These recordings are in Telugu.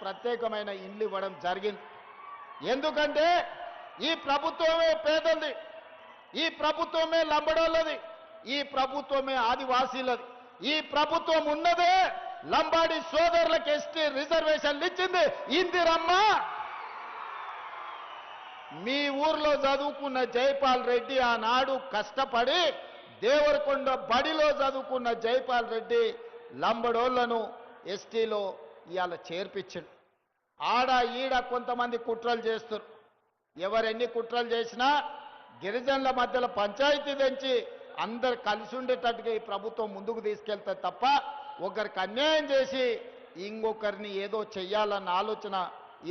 ప్రత్యేకమైన ఇండ్లు ఇవ్వడం జరిగింది. ఎందుకంటే ఈ ప్రభుత్వమే పేదలది, ఈ ప్రభుత్వమే లంబడోళ్ళది, ఈ ప్రభుత్వమే ఆదివాసీలది. ఈ ప్రభుత్వం ఉన్నదే లంబాడి సోదరులకు ఎస్టీ రిజర్వేషన్లు ఇచ్చింది ఇందిరమ్మ. మీ ఊర్లో చదువుకున్న జైపాల్ రెడ్డి ఆనాడు కష్టపడి దేవరకొండ బడిలో చదువుకున్న జైపాల్ రెడ్డి లంబడోళ్లను ఎస్టీలో ఇవాళ చేర్పించిండు. ఆడ ఈడ కొంతమంది కుట్రలు చేస్తారు. ఎవరెన్ని కుట్రలు చేసినా గిరిజనుల మధ్యలో పంచాయతీ తెంచి అందరు కలిసి ఉండేటట్టుగా ఈ ప్రభుత్వం ముందుకు తీసుకెళ్తే తప్ప ఒకరికి అన్యాయం చేసి ఇంకొకరిని ఏదో చెయ్యాలన్న ఆలోచన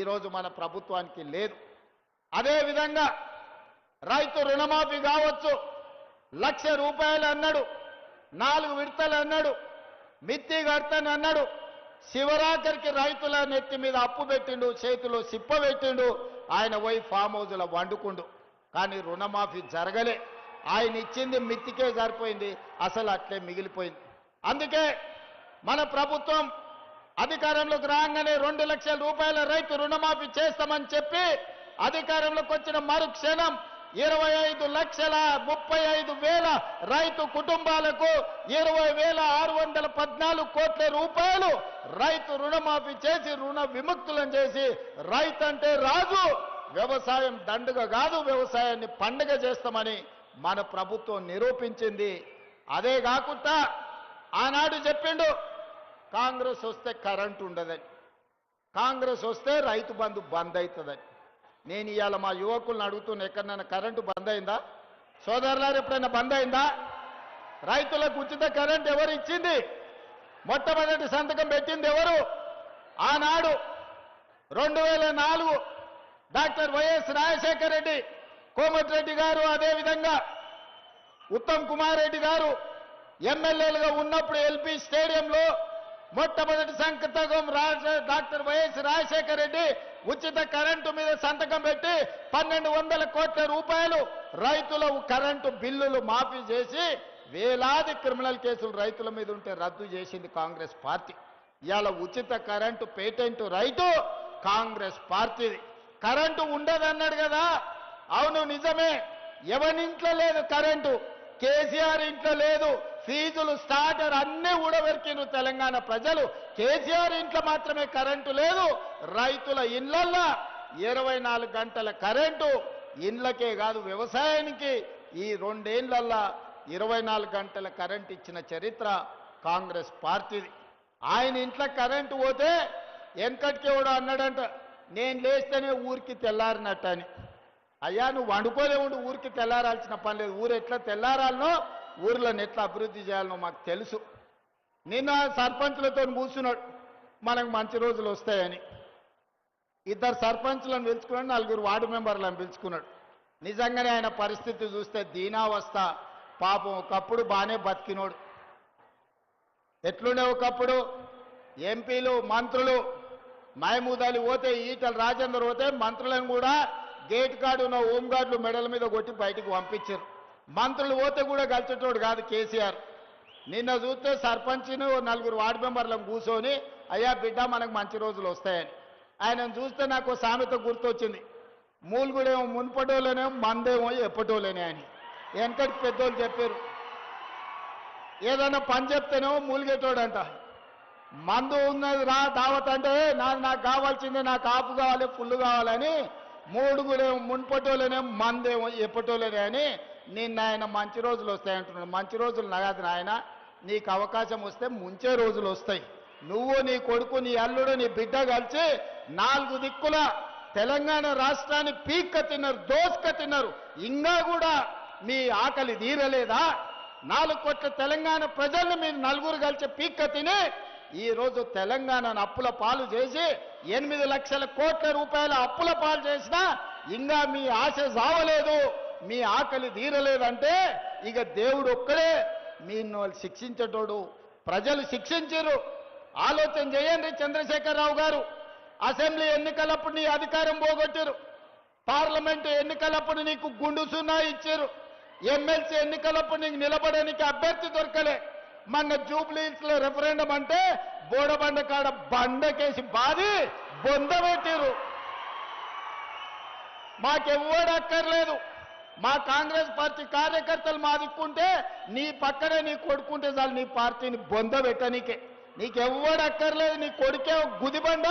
ఈరోజు మన ప్రభుత్వానికి లేదు. అదేవిధంగా రైతు రుణమాఫీ కావచ్చు, 1,00,000 రూపాయలు అన్నాడు, 4 విడతలు అన్నాడు, మిత్తి కడతాను అన్నాడు. శివరాఖరికి రైతుల నెత్తి మీద అప్పు పెట్టిండు, చేతిలో సిప్ప పెట్టిండు. ఆయన పోయి ఫామ్ హౌజ్లో వండుకుండు. కానీ రుణమాఫీ జరగలే. ఆయన ఇచ్చింది మిత్తికే సరిపోయింది, అసలు అట్లే మిగిలిపోయింది. అందుకే మన ప్రభుత్వం అధికారంలోకి రాగానే 2,00,000 రూపాయల రైతు రుణమాఫీ చేస్తామని చెప్పి అధికారంలోకి వచ్చిన మరుక్షణం 25,35,000 రైతు కుటుంబాలకు 20,614 కోట్ల రూపాయలు రైతు రుణమాఫీ చేసి రుణ విముక్తులను చేసి రైతు అంటే రాజు, వ్యవసాయం దండుగ కాదు, వ్యవసాయాన్ని పండుగ చేస్తామని మన ప్రభుత్వం నిరూపించింది. అదే కాకుండా ఆనాడు చెప్పిండు కాంగ్రెస్ వస్తే కరెంటు ఉండదని, కాంగ్రెస్ వస్తే రైతు బంధు బంద్ అవుతుందని. నేను ఇవాళ మా యువకులను అడుగుతున్న, ఎక్కడైనా కరెంటు బంద్ అయిందా? సోదరులారు ఎప్పుడైనా బంద్ అయిందా? రైతులకు ఉచిత కరెంటు ఎవరు ఇచ్చింది? మొట్టమొదటి సంతకం పెట్టింది ఎవరు? ఆనాడు 2004 డాక్టర్ వైఎస్ రాజశేఖర రెడ్డి, కోమటిరెడ్డి గారు, అదేవిధంగా ఉత్తమ్ కుమార్ రెడ్డి గారు ఎమ్మెల్యేలుగా ఉన్నప్పుడు ఎల్పీ స్టేడియంలో మొట్టమొదటి సంతకం డాక్టర్ వైఎస్ రాజశేఖర రెడ్డి ఉచిత కరెంటు మీద సంతకం పెట్టి 1,200 కోట్ల రూపాయలు రైతుల కరెంటు బిల్లులు మాఫీ చేసి వేలాది క్రిమినల్ కేసులు రైతుల మీద ఉంటే రద్దు చేసింది కాంగ్రెస్ పార్టీ. ఇవాళ ఉచిత కరెంటు పేటెంట్ రైతు కాంగ్రెస్ పార్టీది. కరెంటు ఉండదన్నాడు కదా, అవును నిజమే. ఎవరింట్లో లేదు కరెంటు, కేసీఆర్ ఇంట్లో లేదు. ఫీజులు స్టార్టర్ అన్నీ ఊడబెరికిను తెలంగాణ ప్రజలు. కేసీఆర్ ఇంట్లో మాత్రమే కరెంటు లేదు. రైతుల ఇళ్లల్లో 24 గంటల కరెంటు, ఇండ్లకే కాదు వ్యవసాయానికి ఈ 2 ఏళ్లల్లో 24 గంటల కరెంటు ఇచ్చిన చరిత్ర కాంగ్రెస్ పార్టీది. ఆయన ఇంట్లో కరెంటు పోతే వెనకటికి ఎవడో అన్నాడంట, నేను లేస్తేనే ఊరికి తెల్లారినట్టని. అయ్యా నువ్వు వండుకోలే ఉండి ఊరికి తెల్లారాల్సిన పని లేదు. ఊరు ఎట్లా తెల్లారాలనో, ఊర్లను ఎట్లా అభివృద్ధి చేయాలనో మాకు తెలుసు. నిన్న సర్పంచులతో కూర్చున్నాడు, మనకు మంచి రోజులు వస్తాయని. 2 సర్పంచులను పిలుచుకున్నాడు, 4 వార్డు మెంబర్లను పిలుచుకున్నాడు. నిజంగానే ఆయన పరిస్థితి చూస్తే దీనావస్థ. పాపం ఒకప్పుడు బాగానే బతికినోడు. ఎట్లుండే ఒకప్పుడు ఎంపీలు మంత్రులు మహమూద్ అలీ పోతే, ఈటల రాజేందర్ పోతే మంత్రులను కూడా గేట్ కాడు ఉన్న హోంగార్డులు మెడల మీద కొట్టి బయటికి పంపించారు. మంత్రులు పోతే కూడా కలిసేటోడు కాదు కేసీఆర్. నిన్న చూస్తే సర్పంచ్ను 4 వార్డు మెంబర్లను కూర్చొని, అయ్యా బిడ్డ మనకు మంచి రోజులు వస్తాయని. ఆయనను చూస్తే నాకు సామెత గుర్తొచ్చింది, మూలుగుడేమో మున్పటోలేనేమో మందేమో ఎప్పటోలేనే అని. వెనకటి పెద్దోళ్ళు చెప్పారు, ఏదైనా పని చెప్తేనేమో మూలిగేటోడంట. మందు ఉన్నది రా దావత్ అంటే నాకు కావాల్సిందే, నాకు ఆపు కావాలి, ఫుల్ కావాలని. మూడుగులేమో మున్పటోలేనేమో మందేమో ఎప్పటోలేనే అని. నిన్న ఆయన మంచి రోజులు వస్తాయంటున్నాడు. మంచి రోజులు నగదు నాయన, నీకు అవకాశం వస్తే ముంచే రోజులు వస్తాయి. నువ్వు, నీ కొడుకు, నీ అల్లుడు, నీ బిడ్డ కలిసి 4 దిక్కుల తెలంగాణ రాష్ట్రాన్ని పీక్క తిన్నారు, దోసుక తిన్నారు. ఇంకా కూడా మీ ఆకలి తీరలేదా? 4 కోట్ల తెలంగాణ ప్రజల్ని మీరు 4 కలిసి పీక్క తిని ఈరోజు తెలంగాణను అప్పుల పాలు చేసి 8 లక్షల కోట్ల రూపాయల అప్పుల పాలు చేసినా ఇంకా మీ ఆశ సావలేదు, మీ ఆకలి తీరలేదంటే ఇక దేవుడు ఒక్కడే మీను శిక్షించేటోడు. ప్రజలు శిక్షించారు. ఆలోచన చేయండి చంద్రశేఖరరావు గారు. అసెంబ్లీ ఎన్నికలప్పుడు నీ అధికారం పోగొట్టారు, పార్లమెంటు ఎన్నికలప్పుడు నీకు గుండు సున్నా ఇచ్చారు, ఎమ్మెల్సీ ఎన్నికలప్పుడు నీకు నిలబడడానికి అభ్యర్థి దొరకలే. మొన్న జూబ్లీహిల్స్ లో రెఫరెండం అంటే బోడబండ కాడ బండకేసి బాది బొందబెట్టిరు. మాకెవ్వడు అక్కర్లేదు. మా కాంగ్రెస్ పార్టీ కార్యకర్తలు మా దిక్కుంటే నీ పక్కనే నీ కొడుకుంటే చాలు నీ పార్టీని బొందబెట్టనీకే. నీకెవ్వడు అక్కర్లేదు. నీ కొడుకే గుదిబండ.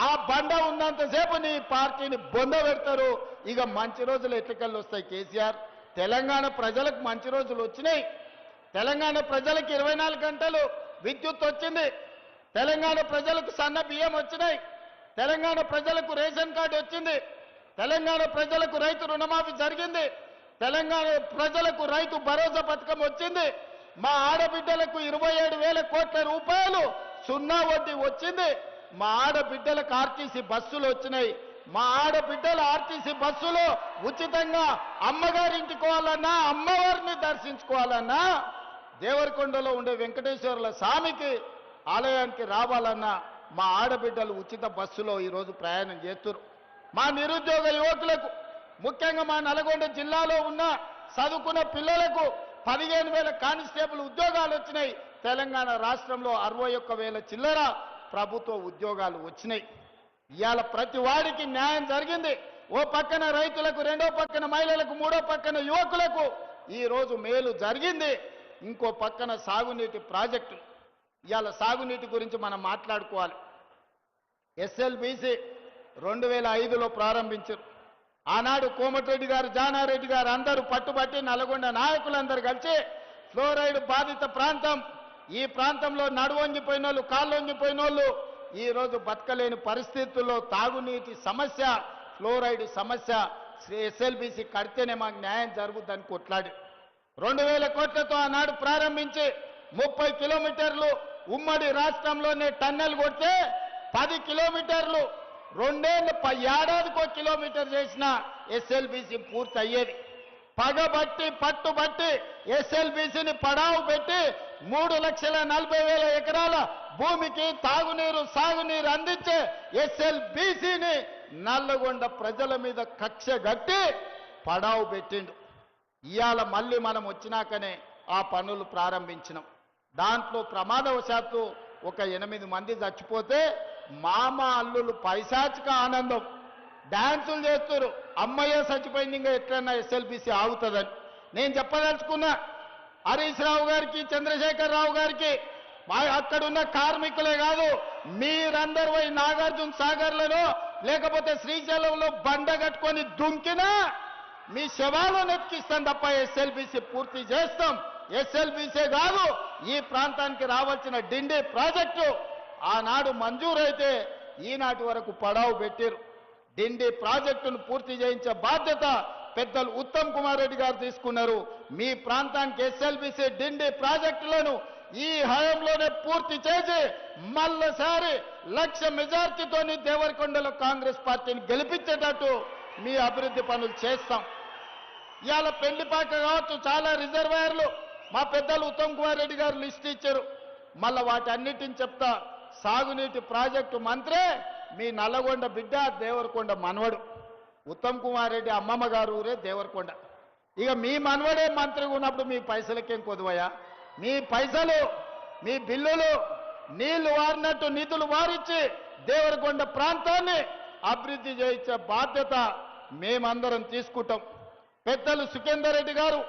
ఆ బండ ఉన్నంతసేపు నీ పార్టీని బొందబెడతారు. ఇక మంచి రోజులు ఎట్లకెళ్ళి వస్తాయి కేసీఆర్? తెలంగాణ ప్రజలకు మంచి రోజులు వచ్చినాయి. తెలంగాణ ప్రజలకు 24 గంటలు విద్యుత్ వచ్చింది. తెలంగాణ ప్రజలకు సన్న బియ్యం వచ్చినాయి. తెలంగాణ ప్రజలకు రేషన్ కార్డు వచ్చింది. తెలంగాణ ప్రజలకు రైతు రుణమాఫీ జరిగింది. తెలంగాణ ప్రజలకు రైతు భరోసా పథకం వచ్చింది. మా ఆడబిడ్డలకు 27,000 కోట్ల రూపాయలు సున్నా వడ్డీ వచ్చింది. మా ఆడబిడ్డలకు ఆర్టీసీ బస్సులు వచ్చినాయి. మా ఆడబిడ్డల ఆర్టీసీ బస్సులో ఉచితంగా అమ్మగారింటికి పోవాలన్నా, అమ్మవారిని దర్శించుకోవాలన్నా, దేవరకొండలో ఉండే వెంకటేశ్వర్ల స్వామికి ఆలయానికి రావాలన్నా మా ఆడబిడ్డలు ఉచిత బస్సులో ఈరోజు ప్రయాణం చేస్తున్నారు. మా నిరుద్యోగ యువకులకు, ముఖ్యంగా మా నల్గొండ జిల్లాలో ఉన్న చదువుకున్న పిల్లలకు 15,000 కానిస్టేబుల్ ఉద్యోగాలు వచ్చినాయి. తెలంగాణ రాష్ట్రంలో 61,000 చిల్లర ప్రభుత్వ ఉద్యోగాలు వచ్చినాయి. ఇవాళ ప్రతి వాడికి న్యాయం జరిగింది. ఓ పక్కన రైతులకు, రెండో పక్కన మహిళలకు, మూడో పక్కన యువకులకు ఈరోజు మేలు జరిగింది. ఇంకో పక్కన సాగునీటి ప్రాజెక్టులు. ఇవాళ సాగునీటి గురించి మనం మాట్లాడుకోవాలి. ఎస్ఎల్బీసీ 2005లో ప్రారంభించారు. ఆనాడు కోమటిరెడ్డి గారు, జానారెడ్డి గారు అందరూ పట్టుబట్టి నల్గొండ నాయకులందరూ కలిసి ఫ్లోరైడ్ బాధిత ప్రాంతం, ఈ ప్రాంతంలో నడువొంగిపోయిన వాళ్ళు, కాళ్ళు వంగిపోయిన వాళ్ళు ఈరోజు బతకలేని పరిస్థితుల్లో తాగునీటి సమస్య, ఫ్లోరైడ్ సమస్య, ఎస్ఎల్బీసీ కడితేనే మాకు న్యాయం జరుగుద్దని కొట్లాడి 2,000 కోట్లతో ఆనాడు ప్రారంభించి 30 కిలోమీటర్లు ఉమ్మడి రాష్ట్రంలోనే టన్నెల్ కొడితే 10 కిలోమీటర్లు 2 ఏడాదికో కిలోమీటర్ చేసిన ఎస్ఎల్బీసీ పూర్తి అయ్యేది. పగబట్టి పట్టుబట్టి ఎస్ఎల్బీసీని పడావు పెట్టి 3,40,000 ఎకరాల భూమికి తాగునీరు, సాగునీరు అందించే ఎస్ఎల్బీసీని నల్లగొండ ప్రజల మీద కక్ష గట్టి పడావు పెట్టిండు. ఇవాళ మళ్ళీ మనం వచ్చినాకనే ఆ పనులు ప్రారంభించినాం. దాంట్లో ప్రమాదవశాత్తు ఒక 8 మంది చచ్చిపోతే మామ అల్లులు పైశాచిక ఆనందం డాన్సులు చేస్తారు. అమ్మయ్య చచ్చిపోయింది, ఇంకా ఎట్లన్నా ఎస్ఎల్బీసీ ఆగుతుందని. నేను చెప్పదలుచుకున్నా హరీష్ రావు గారికి, చంద్రశేఖర్ రావు గారికి, అక్కడున్న కార్మికులే కాదు, మీరందరూ పోయి నాగార్జున సాగర్లను లేకపోతే శ్రీశైలంలో బండ కట్టుకొని దుంకినా మీ శవాలను ఎత్తిస్తాం తప్ప ఎస్ఎల్బీసీ పూర్తి చేస్తాం. ఎస్ఎల్బీసీ కాదు, ఈ ప్రాంతానికి రావాల్సిన డిండి ప్రాజెక్టు ఆనాడు మంజూరైతే ఈనాటి వరకు పడావు పెట్టారు. డిండి ప్రాజెక్టును పూర్తి చేయించే బాధ్యత పెద్దలు ఉత్తమ్ కుమార్ రెడ్డి గారు తీసుకున్నారు. మీ ప్రాంతానికి ఎస్ఎల్బీసీ డిండి ప్రాజెక్టులను ఈ హయాంలోనే పూర్తి చేసి మళ్ళసారి 1,00,000 మెజార్టీతోని దేవరకొండలో కాంగ్రెస్ పార్టీని గెలిపించేటట్టు మీ అభివృద్ధి పనులు చేస్తాం. ఇవాళ పెళ్లిపాక కావచ్చు, చాలా రిజర్వాయర్లు మా పెద్దలు ఉత్తమ్ కుమార్ రెడ్డి గారు లిస్ట్ ఇచ్చారు. మళ్ళా వాటన్నిటిని చెప్తా. సాగునీటి ప్రాజెక్టు మంత్రే మీ నల్లగొండ బిడ్డ, దేవరకొండ మనవడు. ఉత్తమ్ కుమార్ రెడ్డి అమ్మమ్మ గారు ఊరే దేవరకొండ. ఇక మీ మనవడే మంత్రిగా ఉన్నప్పుడు మీ పైసలకేం కొదువయా? మీ పైసలు, మీ బిల్లులు నీళ్లు వారినట్టు నిధులు వారిచ్చి దేవరకొండ ప్రాంతాన్ని అభివృద్ధి చేయించే బాధ్యత మేమందరం తీసుకుంటాం. పెద్దలు సుఖేందర్ రెడ్డి గారు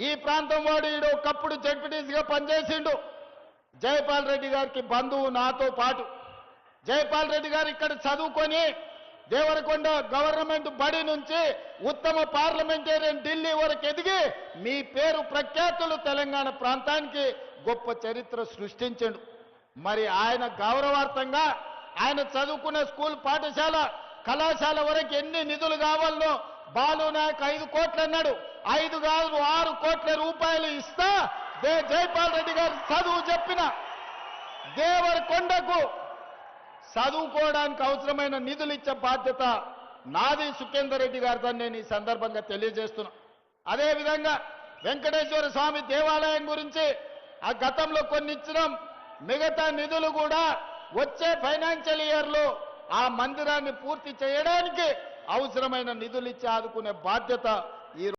ఈ ప్రాంతం వాడు, ఈడు ఒకప్పుడు జడ్పీటీసీగా పనిచేసిండు. జయపాల్ రెడ్డి గారికి బంధువు నాతో పాటు. జయపాల్ రెడ్డి గారు ఇక్కడ చదువుకొని దేవరకొండ గవర్నమెంట్ బడి నుంచి ఉత్తమ పార్లమెంటేరియన్ ఢిల్లీ వరకు ఎదిగి మీ పేరు ప్రఖ్యాతులు తెలంగాణ ప్రాంతానికి గొప్ప చరిత్ర సృష్టించండు. మరి ఆయన గౌరవార్థంగా ఆయన చదువుకున్న స్కూల్, పాఠశాల, కళాశాల వరకు ఎన్ని నిధులు కావాలనో బాలు నాయక్ 5 కోట్లు అన్నాడు. 5 కాదు 6 కోట్ల రూపాయలు ఇస్తా జైపాల్ రెడ్డి గారు చదువు చెప్పిన దేవరకొండకు చదువుకోవడానికి అవసరమైన నిధులు ఇచ్చే బాధ్యత నాది, సుఖేందర్ రెడ్డి గారిదని నేను ఈ సందర్భంగా తెలియజేస్తున్నా. అదేవిధంగా వెంకటేశ్వర స్వామి దేవాలయం గురించి ఆ గతంలో కొన్ని ఇచ్చినాం. మిగతా నిధులు కూడా వచ్చే ఫైనాన్షియల్ ఇయర్లో ఆ మందిరాన్ని పూర్తి చేయడానికి అవసరమైన నిధులు ఇచ్చి ఆదుకునే బాధ్యత